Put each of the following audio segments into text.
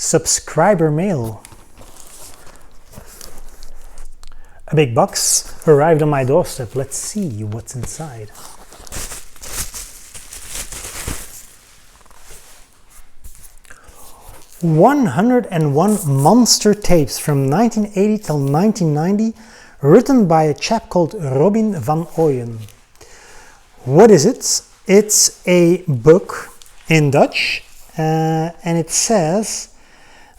subscriber mail. A big box arrived on my doorstep. Let's see what's inside. "101 monster tapes from 1980 till 1990, written by a chap called Robin van Ooyen." What is it? It's a book in Dutch, and it says,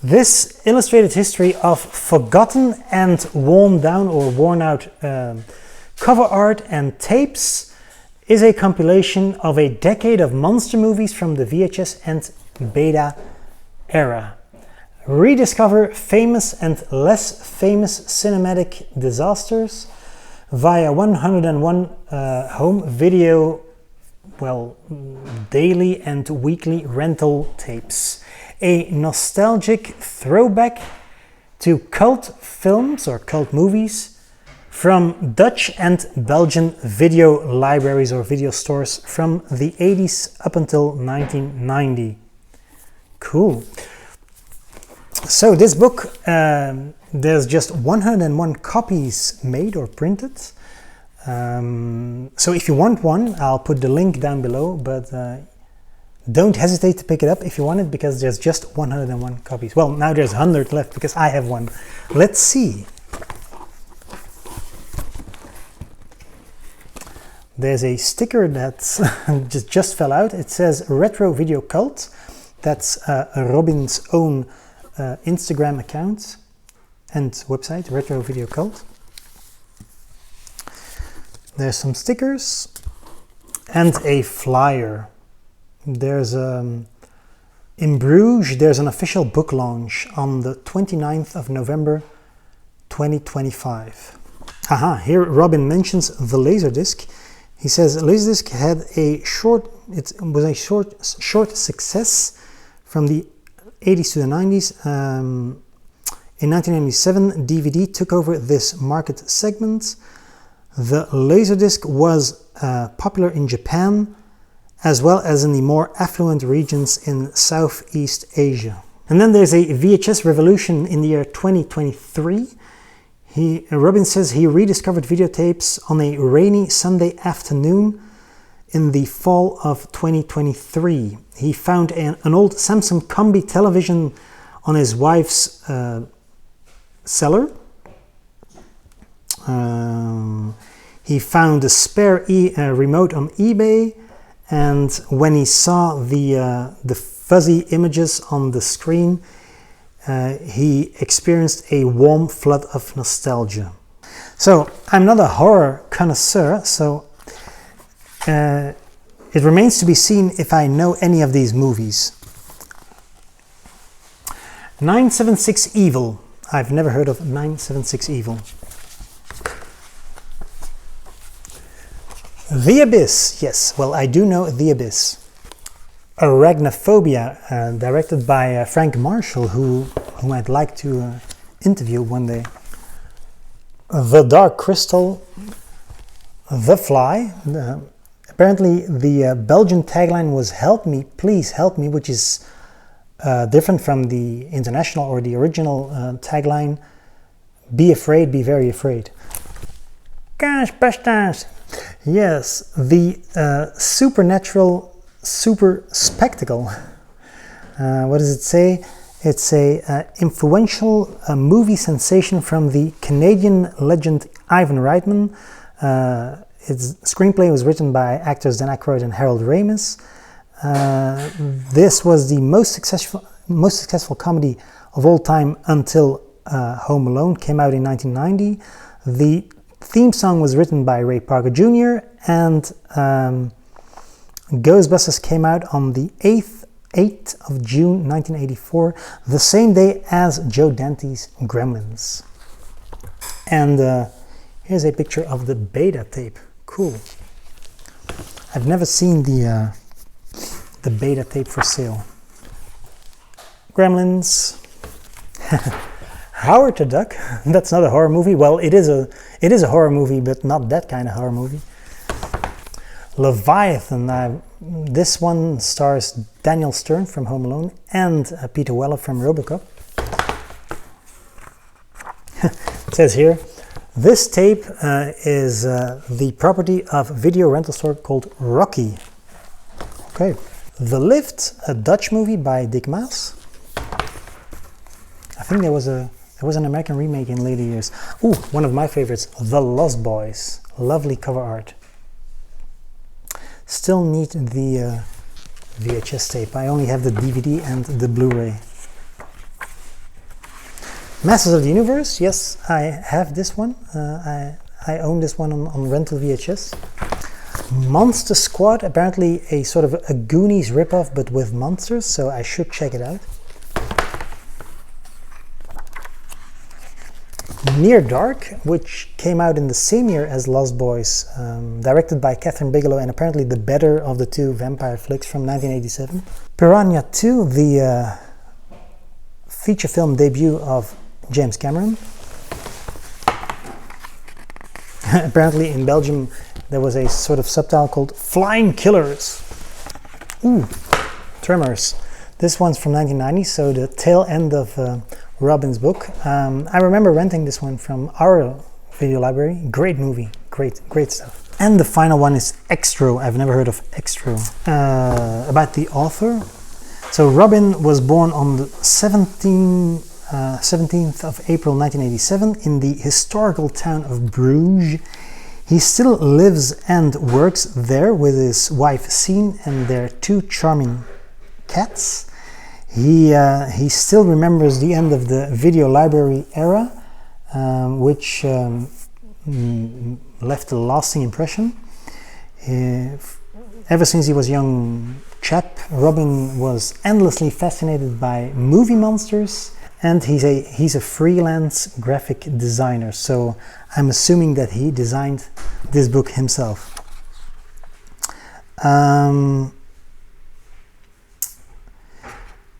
"This illustrated history of forgotten and worn down or worn out cover art and tapes is a compilation of a decade of monster movies from the VHS and Beta era. Rediscover famous and less famous cinematic disasters via 101 home video, daily and weekly rental tapes. A nostalgic throwback to cult films or cult movies from Dutch and Belgian video libraries or video stores from the 80s up until 1990. Cool. So this book, there's just 101 copies made or printed. So if you want one, I'll put the link down below, but don't hesitate to pick it up if you want it, because there's just 101 copies. Well, now there's 100 left because I have one. Let's see. There's a sticker that just fell out. It says Retro Video Cult. That's Robin's own Instagram account and website, Retro Video Cult. There's some stickers and a flyer. There's in Bruges, there's an official book launch on the 29th of November 2025. Here Robin mentions the Laserdisc. He says Laserdisc had a short success from the 80s to the 90s. In 1997, DVD took over this market segment. The Laserdisc was popular in Japan, as well as in the more affluent regions in Southeast Asia. And then there's a VHS revolution in the year 2023. Robin says he rediscovered videotapes on a rainy Sunday afternoon in the fall of 2023. He found an old Samsung Combi television on his wife's cellar. He found a spare remote on eBay, and when he saw the fuzzy images on the screen, he experienced a warm flood of nostalgia. So I'm not a horror connoisseur, so it remains to be seen if I know any of these movies. 976 Evil. I've never heard of 976 Evil. The Abyss. Yes, well, I do know The Abyss. Arachnophobia, directed by Frank Marshall, whom I'd like to interview one day. The Dark Crystal. The Fly. Apparently the Belgian tagline was "Help me, please help me," which is different from the international or the original tagline, "Be afraid, be very afraid." Gosh, bastards! Yes, the supernatural super spectacle. What does it say? It's a influential movie sensation from the Canadian legend Ivan Reitman. Its screenplay was written by actors Dan Aykroyd and Harold Ramis. This was the most successful comedy of all time until Home Alone came out in 1990. The theme song was written by Ray Parker Jr. and Ghostbusters came out on the 8th of June 1984, the same day as Joe Dante's Gremlins. And here's a picture of the beta tape. Cool. I've never seen the beta tape for sale. Gremlins. Howard the Duck. That's not a horror movie. Well, it is a horror movie, but not that kind of horror movie. Leviathan. This one stars Daniel Stern from Home Alone and Peter Weller from RoboCop. It says here, this tape is the property of a video rental store called Rocky. Okay. The Lift, a Dutch movie by Dick Maas. I think there was an American remake in later years. Ooh, one of my favorites, The Lost Boys. Lovely cover art. Still need the VHS tape. I only have the DVD and the Blu-ray. Masters of the Universe. Yes, I have this one. I own this one on rental VHS. Monster Squad, apparently a sort of a Goonies ripoff but with monsters, so I should check it out. Near Dark, which came out in the same year as Lost Boys, directed by Catherine Bigelow and apparently the better of the two vampire flicks from 1987. Piranha 2, the feature film debut of James Cameron. Apparently in Belgium there was a sort of subtitle called Flying Killers. Ooh, Tremors. This one's from 1990, so the tail end of Robin's book. I remember renting this one from our video library. Great movie, great stuff. And the final one is Extro. I've never heard of Extro. About the author. So Robin was born on the 17th of April 1987 in the historical town of Bruges. He still lives and works there with his wife Sien and their two charming cats. He still remembers the end of the video library era, which left a lasting impression. Ever since he was a young chap, Robin was endlessly fascinated by movie monsters, and he's a freelance graphic designer, so I'm assuming that he designed this book himself.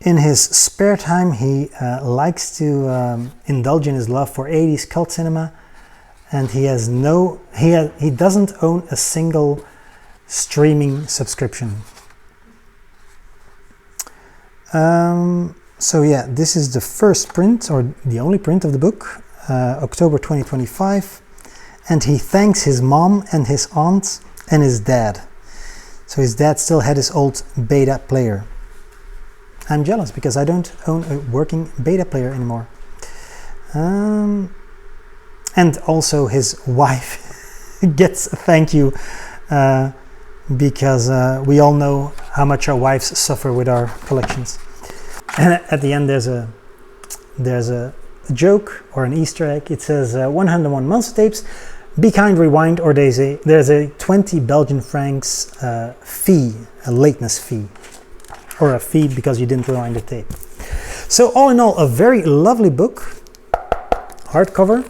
In his spare time, he likes to indulge in his love for 80s cult cinema, and he doesn't own a single streaming subscription. So yeah, this is the first print, or the only print of the book, October 2025, and he thanks his mom and his aunt and his dad. So his dad still had his old beta player. I'm jealous because I don't own a working beta player anymore. And also his wife gets a thank you, because we all know how much our wives suffer with our collections. And at the end there's a joke or an Easter egg. It says 101 monster tapes, be kind, rewind, or there's a 20 Belgian francs fee, a lateness fee, or a fee because you didn't rewind the tape. So all in all, a very lovely book, hardcover.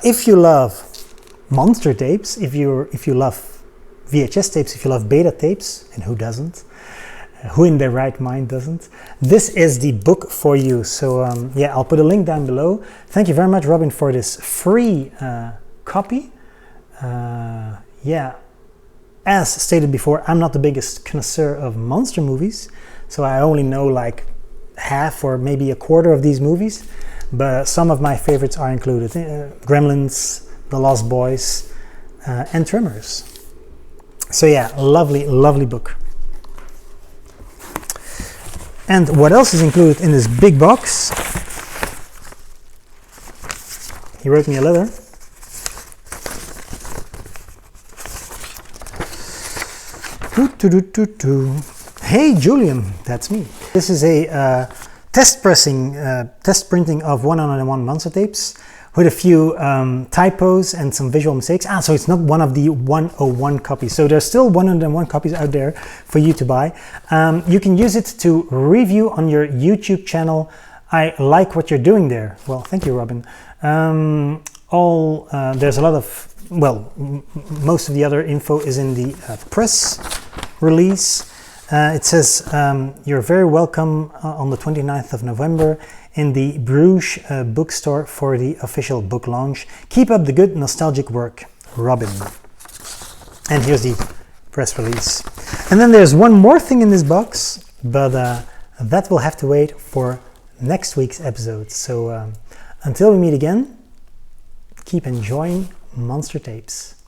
If you love monster tapes, if you love VHS tapes, if you love beta tapes, and who doesn't? Who in their right mind doesn't? This is the book for you. So yeah, I'll put a link down below. Thank you very much, Robin, for this free copy. Yeah, as stated before, I'm not the biggest connoisseur of monster movies, so I only know like half or maybe a quarter of these movies, but some of my favorites are included. Gremlins, The Lost Boys, and Tremors. So yeah, lovely, lovely book. And what else is included in this big box? He wrote me a letter. Hey Julian, that's me. This is a test printing of 101 monster tapes with a few typos and some visual mistakes. So it's not one of the 101 copies. So there's still 101 copies out there for you to buy. You can use it to review on your YouTube channel. I like what you're doing there. Well, thank you, Robin. There's a lot of, well, most of the other info is in the press release. It says you're very welcome on the 29th of November in the Bruges bookstore for the official book launch. Keep up the good nostalgic work, Robin. And here's the press release. And then there's one more thing in this box, but that will have to wait for next week's episode. So until we meet again, keep enjoying Monster Tapes.